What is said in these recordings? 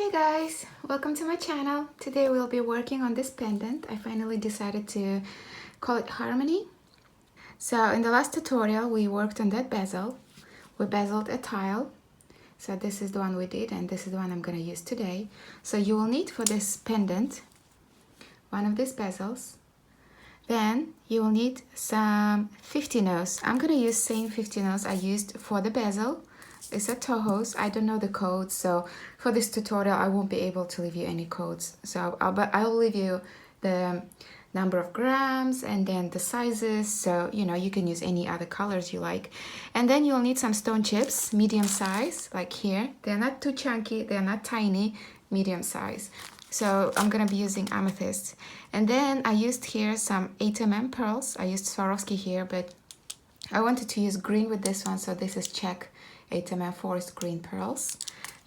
Hey guys, welcome to my channel. Today we'll be working on this pendant. I finally decided to call it Harmony. So in the last tutorial we worked on that bezel. We bezeled a tile. So this is the one we did and this is the one I'm going to use today. So you will need for this pendant one of these bezels. Then you will need some 50 nose. I'm going to use same 50 nose I used for the bezel. It's a Toho's. I don't know the codes, so for this tutorial I won't be able to leave you any codes. So but I'll leave you the number of grams and then the sizes, so you know you can use any other colors you like. And then you'll need some stone chips, medium size, like here. They're not too chunky, they're not tiny, medium size. So I'm gonna be using amethyst. And then I used here some 8mm pearls. I used Swarovski here, but I wanted to use green with this one, so this is Czech 8mm forest green pearls.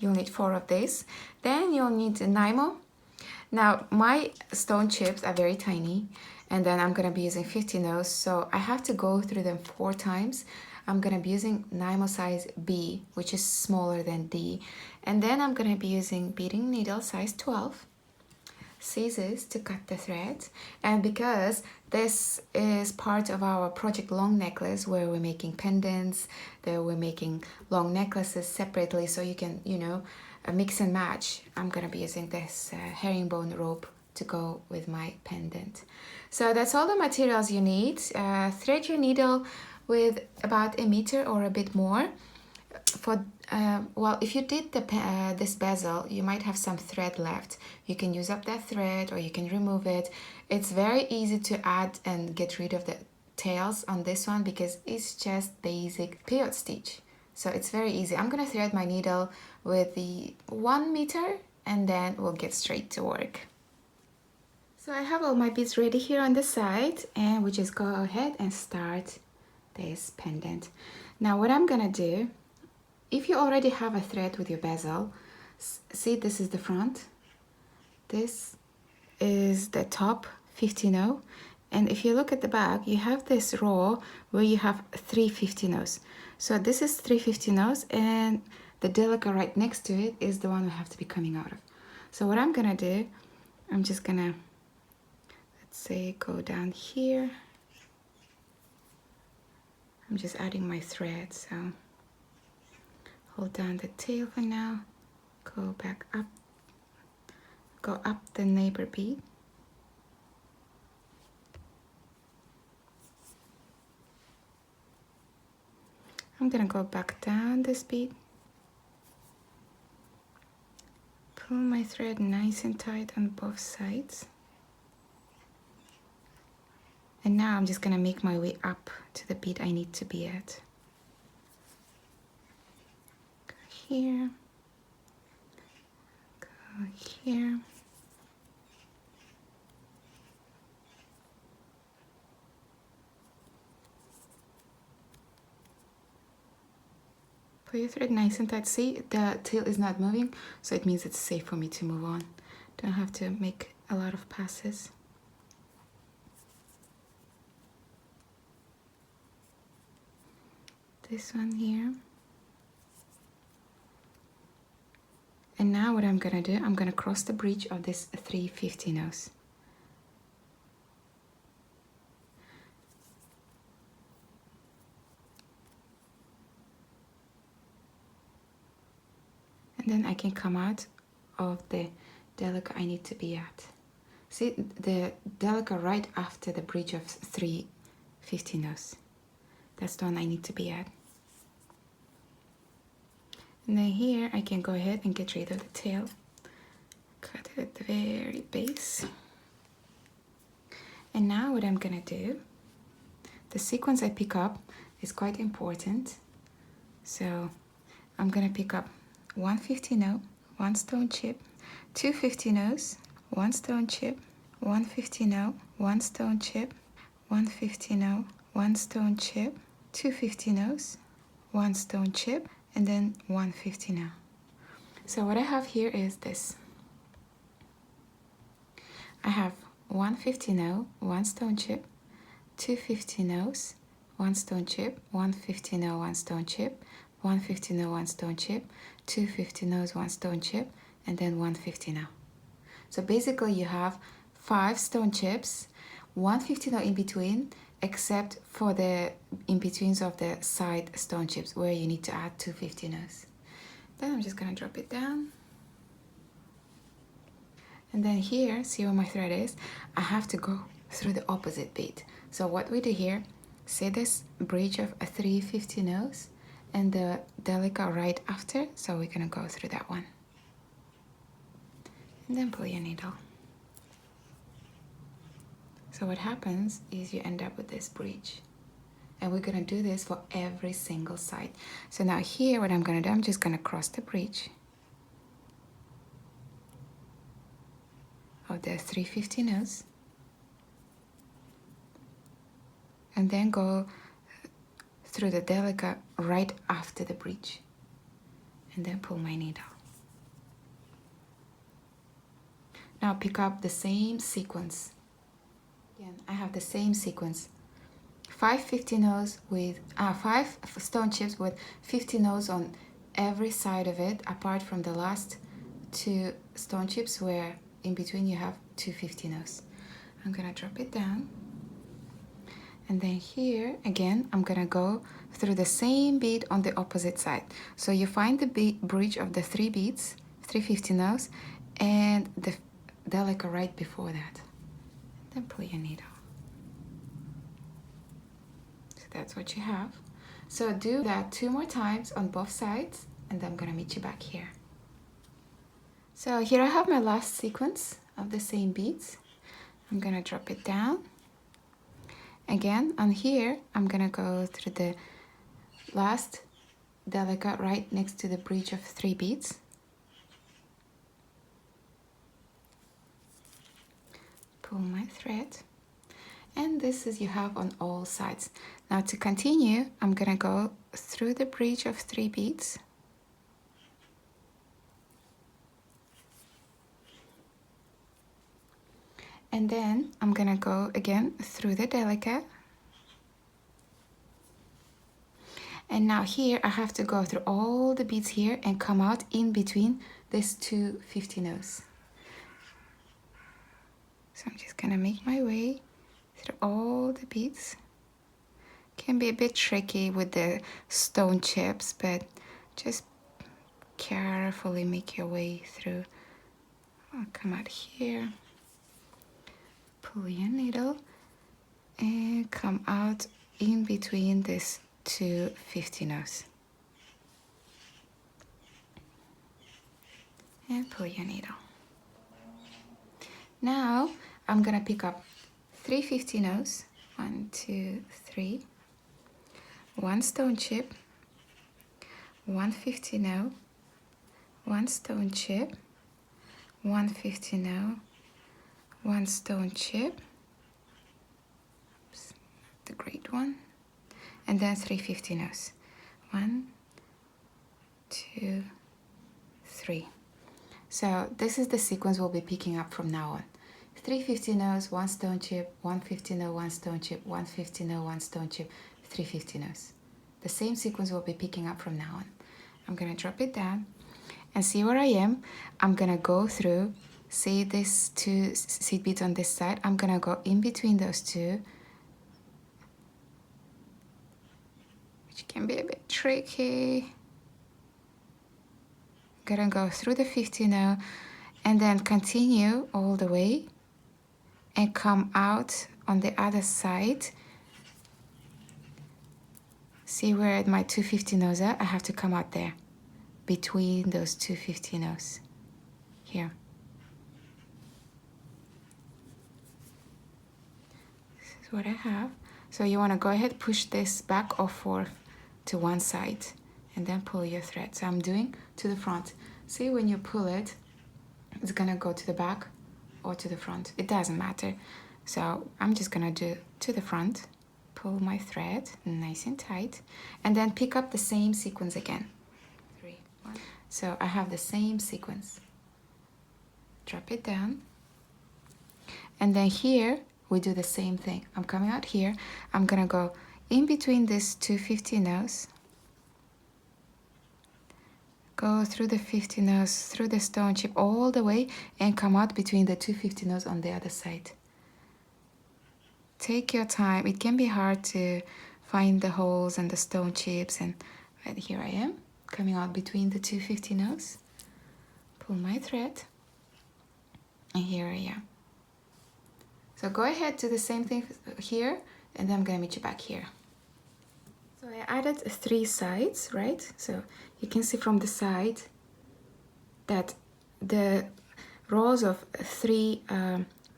You'll need 4 of these. Then you'll need a Nymo. Now my stone chips are very tiny, and then I'm gonna be using 50 nose, so I have to go through them 4 times. I'm gonna be using Nymo size B, which is smaller than D, and then I'm gonna be using beading needle size 12. Scissors to cut the thread, and because this is part of our project long necklace where we're making pendants, that we're making long necklaces separately, so you can, you know, mix and match. I'm gonna be using this herringbone rope to go with my pendant. So that's all the materials you need. Thread your needle with about 1 meter or a bit more. For well, if you did the this bezel, you might have some thread left. You can use up that thread or you can remove it. It's very easy to add and get rid of the tails on this one because it's just basic pivot stitch. So it's very easy. I'm gonna thread my needle with the 1 meter and then we'll get straight to work. So I have all my beads ready here on the side, and we just go ahead and start this pendant. Now what I'm gonna do, if you already have a thread with your bezel, see, this is the front, this is the top 50 no, and if you look at the back, you have this row where you have 3 50 no's. So this is 3 50 no's, and the delica right next to it is the one we have to be coming out of. So what I'm gonna do, I'm just gonna, let's say, go down here. I'm just adding my thread, so hold down the tail for now, go back up, go up the neighbor bead. I'm gonna go back down this bead, pull my thread nice and tight on both sides. And now I'm just gonna make my way up to the bead I need to be at. Here, go here, pull your thread nice and tight. See, the tail is not moving, so it means it's safe for me to move on. Don't have to make a lot of passes. This one here. And now what I'm gonna do, I'm gonna cross the bridge of this 3 50 no's. And then I can come out of the delica I need to be at. See, the delica right after the bridge of 3 50 no's. That's the one I need to be at. And then here I can go ahead and get rid of the tail. Cut it at the very base. And now what I'm gonna do, the sequence I pick up is quite important. So I'm gonna pick up 1 50 no, 1 stone chip, 2 50 no's, 1 stone chip, 1 50 no, 1 stone chip, 1 50 no, 1 stone chip, 2 50 no's, 1 stone chip, and then 1 50 no. So what I have here is this. I have 1 50 no, 1 stone chip, 2 50 no's, 1 stone chip, 1 50 no, 1 stone chip, 1 50 no, 1 stone chip, 2 50 no's, 1 stone chip, and then 150 now. So basically you have 5 stone chips, 150 now in between, except for the in-betweens of the side stone chips where you need to add 250 no's. Then I'm just gonna drop it down. And then here, see where my thread is? I have to go through the opposite bead. So what we do here, see this bridge of a 350 no's and the delica right after, so we're gonna go through that one. And then pull your needle. So what happens is you end up with this bridge. And we're gonna do this for every single side. So now here, what I'm gonna do, I'm just gonna cross the bridge of the 350 no's and then go through the delica right after the bridge and then pull my needle. Now pick up the same sequence. Again, I have the same sequence. 5 50 no's with 5 stone chips with 50 no's on every side of it, apart from the last 2 stone chips where in between you have 2 50 no's. I'm gonna drop it down, and then here again I'm gonna go through the same bead on the opposite side. So you find the bridge of the 3 beads, 350 no's, and the delica right before that. Then pull your needle. That's what you have. So do that 2 more times on both sides, and then I'm gonna meet you back here. So here I have my last sequence of the same beads. I'm gonna drop it down. Again, on here, I'm gonna go through the last delica right next to the bridge of 3 beads. Pull my thread. And this is you have on all sides. Now to continue, I'm gonna go through the bridge of 3 beads. And then I'm gonna go again through the delica. And now here I have to go through all the beads here and come out in between these 2 50 no's. So I'm just gonna make my way through all the beads. Can be a bit tricky with the stone chips, but just carefully make your way through. I'll come out here, pull your needle, and come out in between these 2 50 no's. And pull your needle. Now I'm gonna pick up 3 50 no's, 1 2 3, 1 stone chip, 1 50 no, 1 stone chip, 1 50 no, 1 stone chip, oops, the great one, and then 3 50 no's, 1 2 3. So this is the sequence we'll be picking up from now on. 3 50 no's, 1 stone chip, 1 50 no, 1 stone chip, 1 50 no, 1 stone chip, 3 50 no's. The same sequence we'll be picking up from now on. I'm gonna drop it down and see where I am. I'm gonna go through, see these 2 seed beads on this side. I'm gonna go in between those 2, which can be a bit tricky. Gonna go through the 50 now and then continue all the way and come out on the other side. See where my 2 50 no's are? I have to come out there between those 2 50 no's here. This is what I have. So you want to go ahead, push this back or forth to one side and then pull your thread. So I'm doing to the front. See, when you pull it, it's gonna go to the back or to the front. It doesn't matter. So I'm just gonna do to the front, pull my thread nice and tight, and then pick up the same sequence again. 3 1. So I have the same sequence. Drop it down. And then here we do the same thing. I'm coming out here. I'm gonna go in between these 2 50 no's, go through the 50 nose, through the stone chip all the way and come out between the two 50 nose on the other side. Take your time. It can be hard to find the holes and the stone chips, and right here I am coming out between the two 50 nose. Pull my thread and here I am. So go ahead, do the same thing here, and then I'm gonna meet you back here. So I added 3 sides, right? So you can see from the side that the rows of 3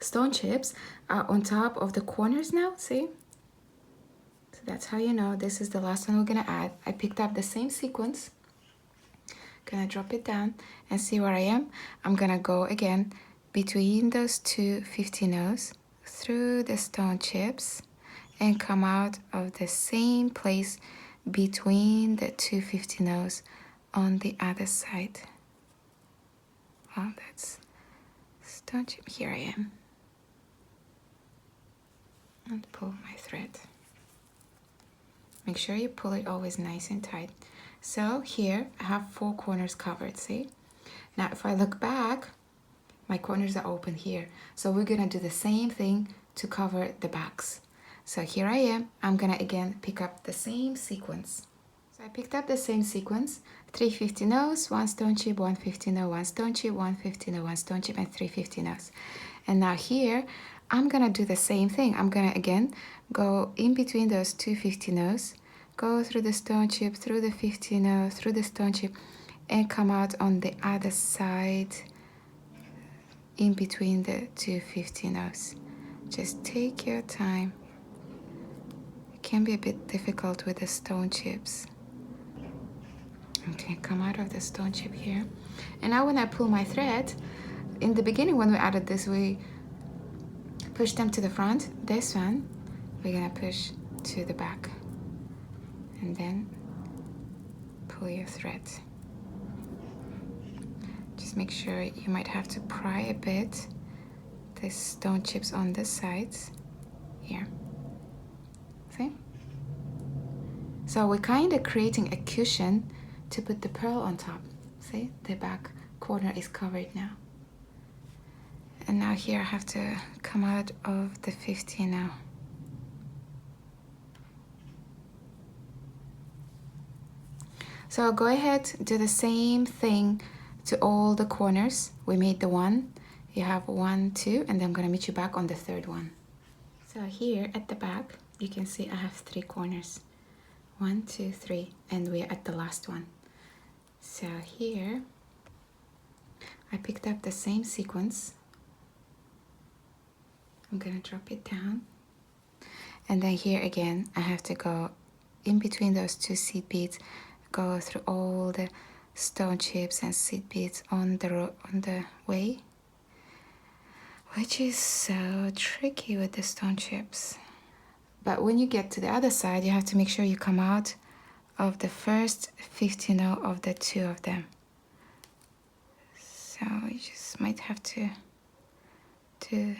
stone chips are on top of the corners now, see? So that's how you know this is the last one we're gonna add. I picked up the same sequence, gonna drop it down and see where I am. I'm gonna go again between those two 50 nose, through the stone chips, and come out of the same place between the two 50 nose on the other side. Oh, that's stone chip. Here I am. And pull my thread. Make sure you pull it always nice and tight. So here I have 4 corners covered, see? Now if I look back, my corners are open here. So we're gonna do the same thing to cover the backs. So here I am, I'm gonna again pick up the same sequence. So I picked up the same sequence, 3 50 nose, 1 stone chip, 1 50 nose, 1 stone chip, 1 50 nose, 1 stone chip, and 3 50 nose. And now here, I'm gonna do the same thing. I'm gonna again go in between those two 50 nose, go through the stone chip, through the 50 nose, through the stone chip, and come out on the other side in between the two 50 nose. Just take your time. It can be a bit difficult with the stone chips. Okay, come out of the stone chip here. And now when I pull my thread, in the beginning when we added this, we push them to the front. This one, we're gonna push to the back. And then pull your thread. Just make sure you might have to pry a bit the stone chips on the sides here. See? So we're kind of creating a cushion to put the pearl on top. See? The back corner is covered now. And now here I have to come out of the 50 now. So go ahead, do the same thing to all the corners. We made the 1. You have 1, 2, and then I'm gonna meet you back on the 3rd one. So here at the back, you can see I have 3 corners. 1, 2, 3, and we're at the last one. So here, I picked up the same sequence. I'm gonna drop it down. And then here again, I have to go in between those 2 seed beads, go through all the stone chips and seed beads on the way, which is so tricky with the stone chips. But when you get to the other side, you have to make sure you come out of the first 50 node of the 2 of them. So you just might have to do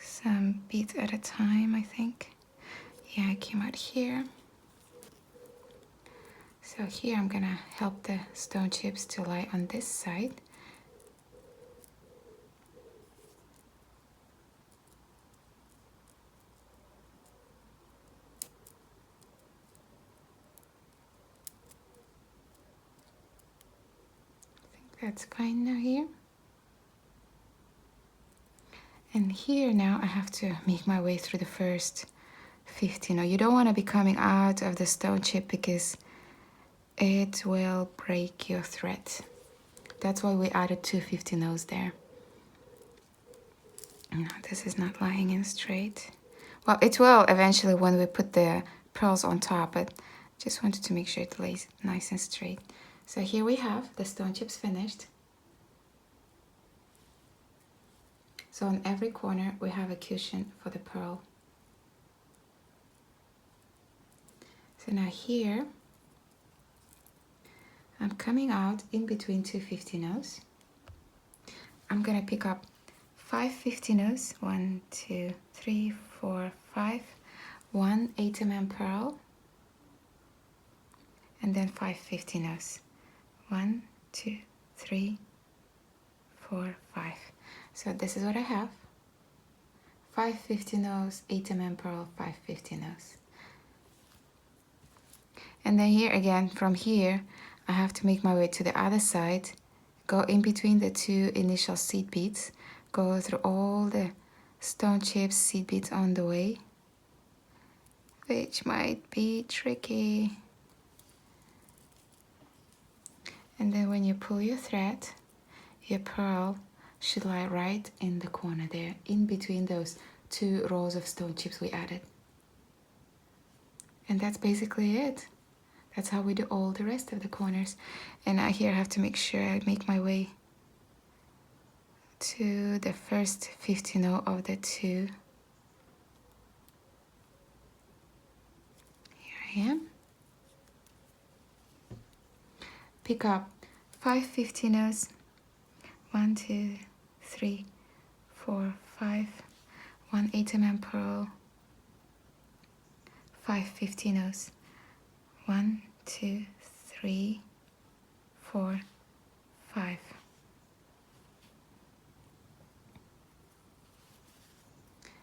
some beads at a time, I think. Yeah, I came out here. So here I'm gonna help the stone chips to lie on this side. I think that's fine now here. And here now I have to make my way through the first 50. Now you don't want to be coming out of the stone chip because it will break your thread. That's why we added 2 50 nodes there. No, this is not lying in straight. Well, it will eventually when we put the pearls on top, but just wanted to make sure it lays nice and straight. So here we have the stone chips finished. So on every corner we have a cushion for the pearl. So now here I'm coming out in between 2 50 nodes. I'm gonna pick up 5 50 nodes, 1, 2, 3, 4, 5, 1 8 mm pearl, and then 5 50 nodes. 1 2 3 4 5. So this is what I have. 5 50 nodes, 8 mm pearl, 5 50 nodes. And then here again, from here I have to make my way to the other side, go in between the two initial seed beads, go through all the stone chips, seed beads on the way, which might be tricky. And then when you pull your thread, your pearl should lie right in the corner there, in between those two rows of stone chips we added. And that's basically it. That's how we do all the rest of the corners. And I here have to make sure I make my way to the first 15 of the two. Here I am. Pick up 5 15 nodes. 1 2 3 4 5. 1 8 mm pearl. 5 15 nodes. 1 2 3 4 5.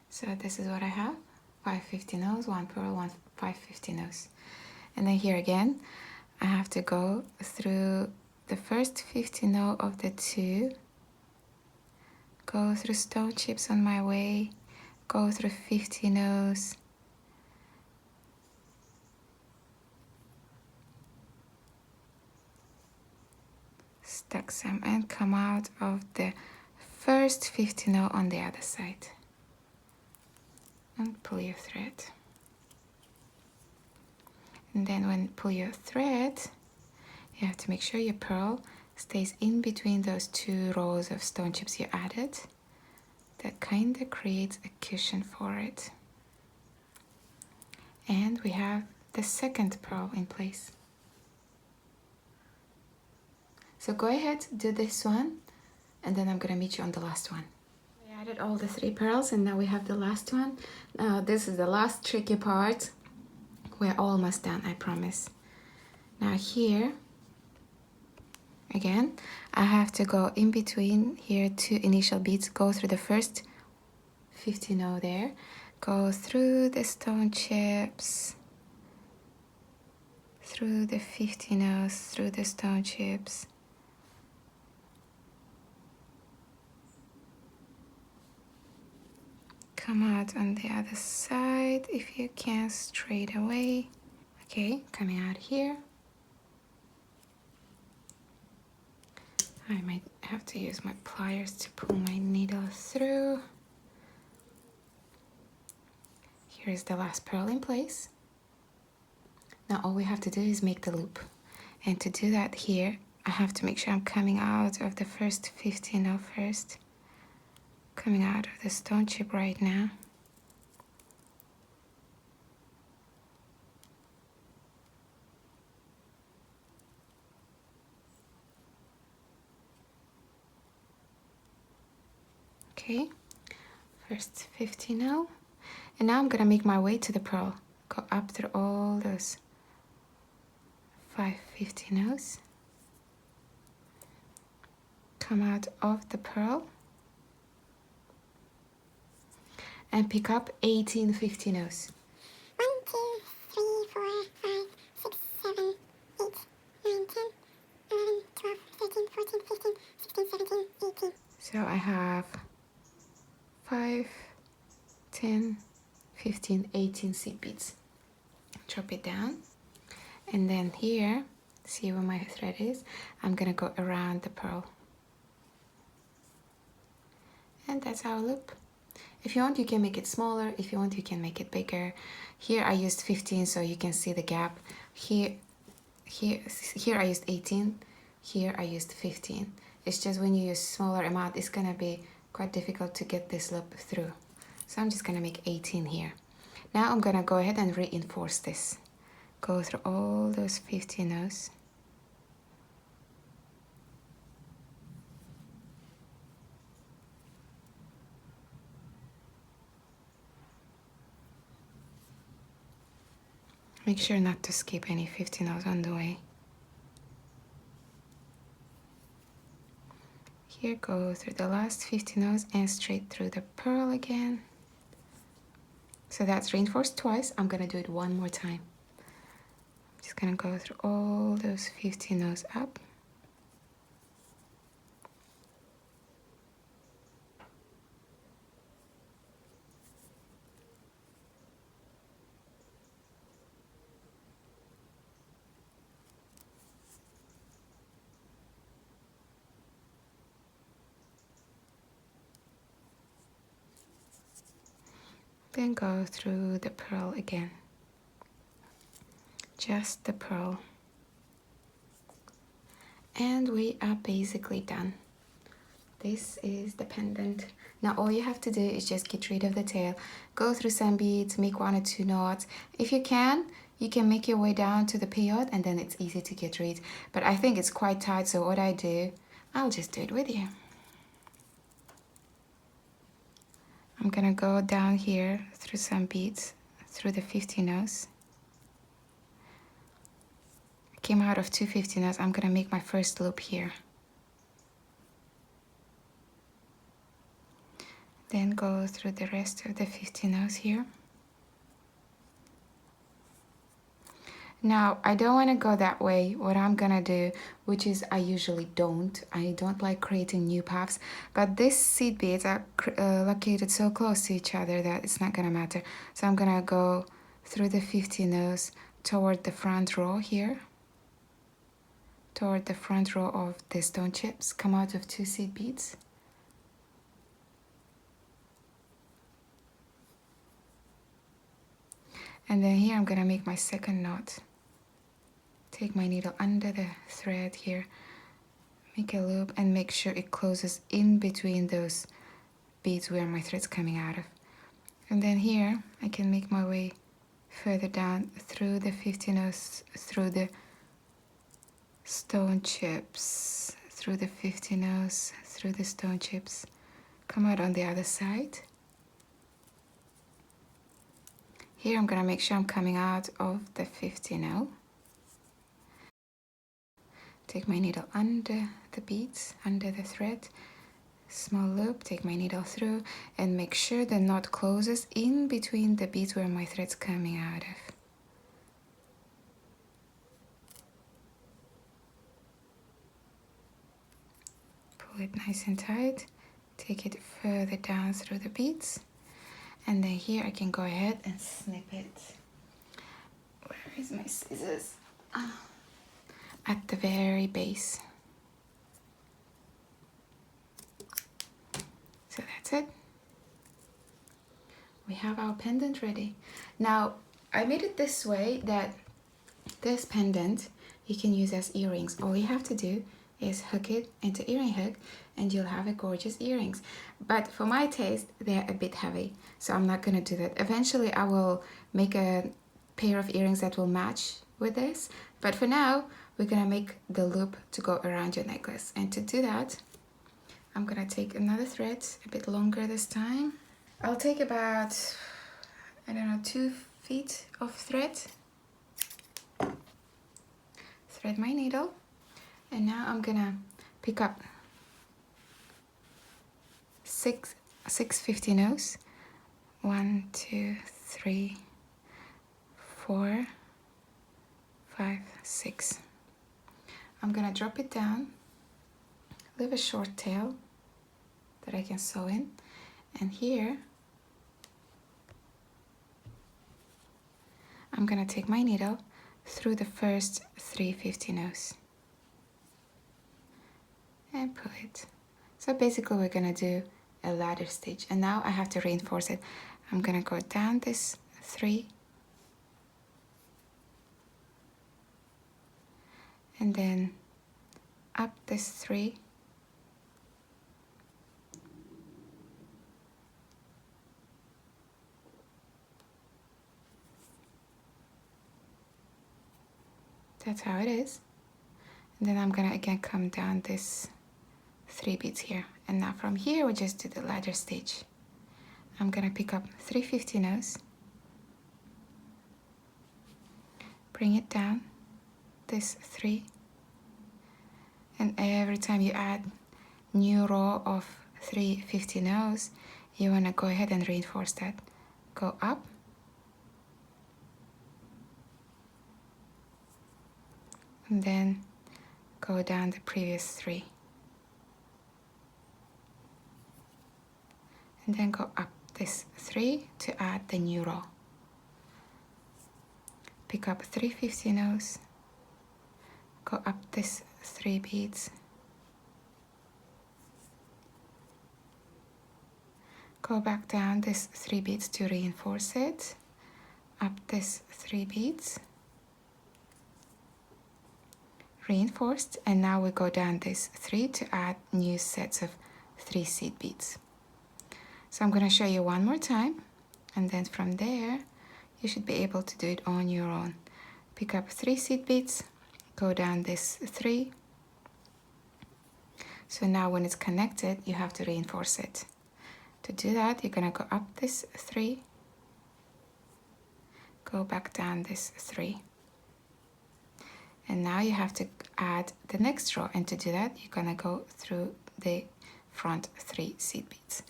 So this is what I have. 5 50 nodes, 1 pearl, 1 5 50 nodes. And then here again I have to go through the first 15 of the two, go through stone chips on my way, go through 50 nodes, stack some and come out of the first 50 on the other side and pull your thread. And then when you pull your thread, you have to make sure your pearl stays in between those two rows of stone chips you added. That kind of creates a cushion for it. And we have the second pearl in place. So go ahead, do this one, and then I'm gonna meet you on the last one. We added all the 3 pearls and now we have the last one. Now this is the last tricky part. We're almost done, I promise. Now here, again, I have to go in between here 2 initial beads, go through the first 50 there, go through the stone chips, through the 50 through the stone chips, come out on the other side if you can straight away. Okay, coming out here. I might have to use my pliers to pull my needle through. Here's the last pearl in place. Now all we have to do is make the loop. And to do that here, I have to make sure I'm coming out of the first 15 first. Coming out of the stone chip right now. Okay, first 50 and now I'm gonna make my way to the pearl. Go up through all those 5 50 come out of the pearl and pick up 18 50 1 2 3 4 5 6 7 8 9 10 11 12 13 14 15 16 17 18. So I have 5 10 15 18 seed beads. Drop it down, and then here, see where my thread is, I'm gonna go around the pearl, and that's our loop. If you want, you can make it smaller. If you want, you can make it bigger. Here I used 15 so you can see the gap. Here I used 18. Here I used 15. It's just when you use smaller amount, it's gonna be quite difficult to get this loop through. So I'm just gonna make 18 here. Now I'm gonna go ahead and reinforce this. Go through all those 50 Make sure not to skip any 50 rows on the way. Here, go through the last 50 rows and straight through the pearl again. So that's reinforced twice. I'm gonna do it one more time. I'm just gonna go through all those 50 rows up. Then go through the pearl again. Just the pearl. And we are basically done. This is the pendant. Now all you have to do is just get rid of the tail. Go through some beads, make 1 or 2 knots. If you can make your way down to the peyote and then it's easy to get rid. But I think it's quite tight, so what I do, I'll just do it with you. I'm gonna go down here through some beads, through the 50 rows. I came out of 2 50 rows. I'm gonna make my first loop here. Then go through the rest of the 50 rows here. Now, I don't want to go that way. What I'm gonna do, which is I usually don't like creating new paths, but these seed beads are located so close to each other that it's not gonna matter. So I'm gonna go through the 50 rows toward the front row here, toward the front row of the stone chips, come out of 2 seed beads. And then here I'm gonna make my second knot. Take my needle under the thread here, make a loop and make sure it closes in between those beads where my thread's coming out of. And then here I can make my way further down through the 50 rows, through the stone chips, through the 50 rows, through the stone chips, come out on the other side. Here I'm gonna make sure I'm coming out of the 50 row. Take my needle under the beads, under the thread, small loop, take my needle through and make sure the knot closes in between the beads where my thread's coming out of. Pull it nice and tight, take it further down through the beads, and then here I can go ahead and snip it. Where is my scissors? At the very base. So that's it. We have our pendant ready. Now, I made it this way that this pendant you can use as earrings. All you have to do is hook it into earring hook and you'll have a gorgeous earrings. But for my taste, they're a bit heavy, so I'm not gonna do that. Eventually, I will make a pair of earrings that will match with this. But for now, we're gonna make the loop to go around your necklace. And to do that, I'm gonna take another thread, a bit longer this time. I'll take about, I don't know, 2 feet of thread. Thread my needle. And now I'm gonna pick up 6 50 rows. 1, 2, 3, 4, 5, 6. I'm gonna drop it down, leave a short tail that I can sew in, and here I'm gonna take my needle through the first 3 50 rows and pull it. So basically we're gonna do a ladder stitch, and now I have to reinforce it. I'm gonna go down this 3 and then up this 3 that's how it is. And then I'm gonna again come down this 3 beads here, and now from here we just do the ladder stitch. I'm gonna pick up 3 50 rows bring it down, this 3, and every time you add new row of 3 50 no's, you want to go ahead and reinforce that. Go up, and then go down the previous 3, and then go up this 3 to add the new row. Pick up 3 50 no's, go up this 3 beads, go back down this 3 beads to reinforce it, up this 3 beads, reinforced, and now we go down this 3 to add new sets of 3 seed beads. So I'm going to show you one more time, and then from there you should be able to do it on your own. Pick up 3 seed beads, go down this 3. So now when it's connected, you have to reinforce it. To do that, you're going to go up this 3, go back down this 3. And now you have to add the next row, and to do that, you're going to go through the front 3 seed beads.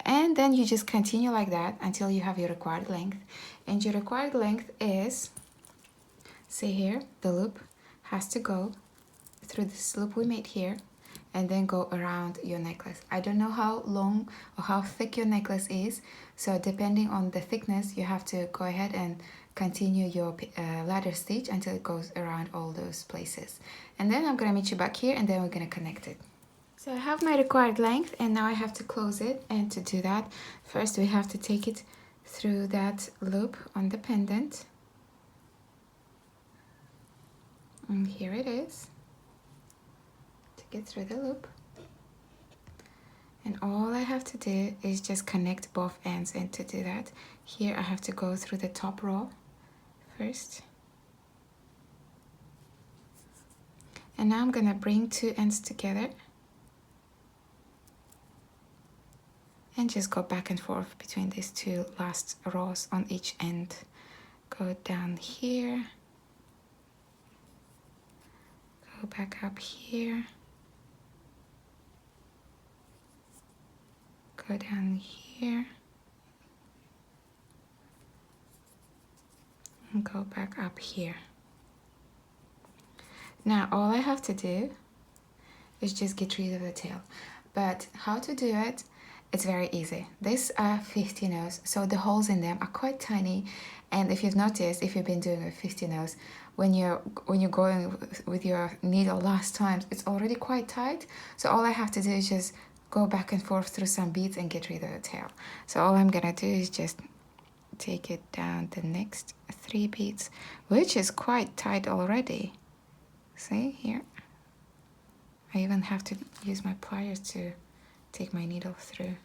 And then you just continue like that until you have your required length. And your required length is, see here, the loop has to go through this loop we made here and then go around your necklace. I don't know how long or how thick your necklace is, so depending on the thickness, you have to go ahead and continue your ladder stitch until it goes around all those places. And then I'm going to meet you back here, and then we're going to connect it. So I have my required length, and now I have to close it. And to do that, first we have to take it through that loop on the pendant. And here it is. Take it through the loop. And all I have to do is just connect both ends. And to do that, here I have to go through the top row first. And now I'm gonna bring 2 ends together and just go back and forth between these 2 last rows on each end. Go down here, go back up here, go down here, and go back up here. Now all I have to do is just get rid of the tail. But how to do it? It's very easy. These are 50 no's, so the holes in them are quite tiny. And if you've noticed, if you've been doing a 50 no's, when you're going with your needle last time, it's already quite tight. So all I have to do is just go back and forth through some beads and get rid of the tail. So all I'm gonna do is just take it down the next 3 beads, which is quite tight already. See here? I even have to use my pliers to take my needle through.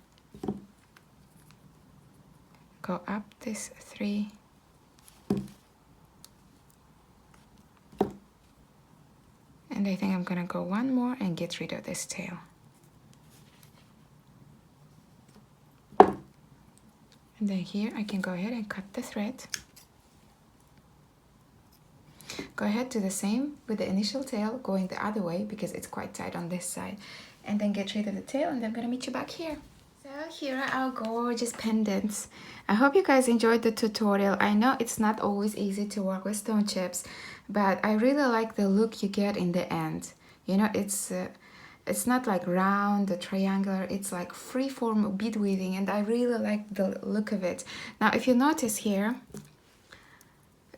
Go up this 3. And I think I'm gonna go one more and get rid of this tail. And then here I can go ahead and cut the thread. Go ahead, do the same with the initial tail, going the other way because it's quite tight on this side. And then get rid of the tail, and then I'm gonna meet you back here. So here are our gorgeous pendants. I hope you guys enjoyed the tutorial. I know it's not always easy to work with stone chips, but I really like the look you get in the end. You know, it's not like round or triangular, it's like free-form bead weaving, and I really like the look of it. Now if you notice here,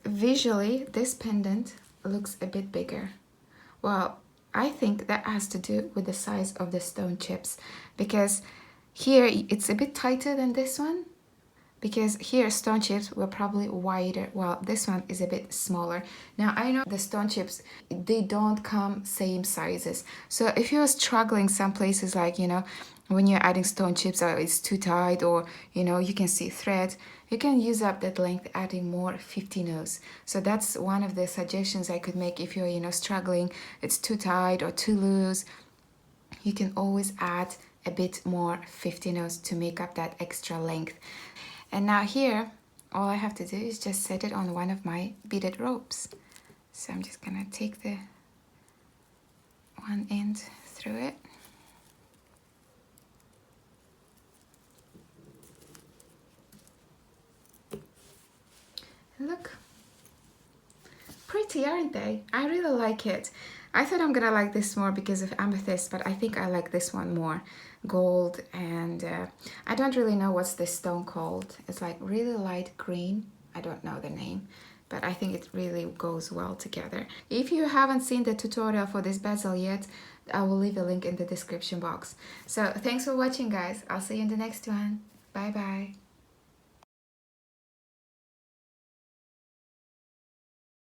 visually this pendant looks a bit bigger. Well, I think that has to do with the size of the stone chips, because here it's a bit tighter than this one, because here stone chips were probably wider, while this one is a bit smaller. Now I know the stone chips, they don't come same sizes, so if you're struggling some places, like, you know, when you're adding stone chips, or it's too tight, or, you know, you can see thread, you can use up that length adding more 50 no's. So that's one of the suggestions I could make if you're, you know, struggling, it's too tight or too loose. You can always add a bit more 50 no's to make up that extra length. And now here, all I have to do is just set it on one of my beaded ropes. So I'm just gonna take the one end through it. Look, pretty, aren't they? I really like it. I thought I'm gonna like this more because of amethyst, but I think I like this one more. Gold, and I don't really know what's this stone called. It's like really light green. I don't know the name, but I think it really goes well together. If you haven't seen the tutorial for this bezel yet, I will leave a link in the description box. So thanks for watching, guys. I'll see you in the next one. Bye bye.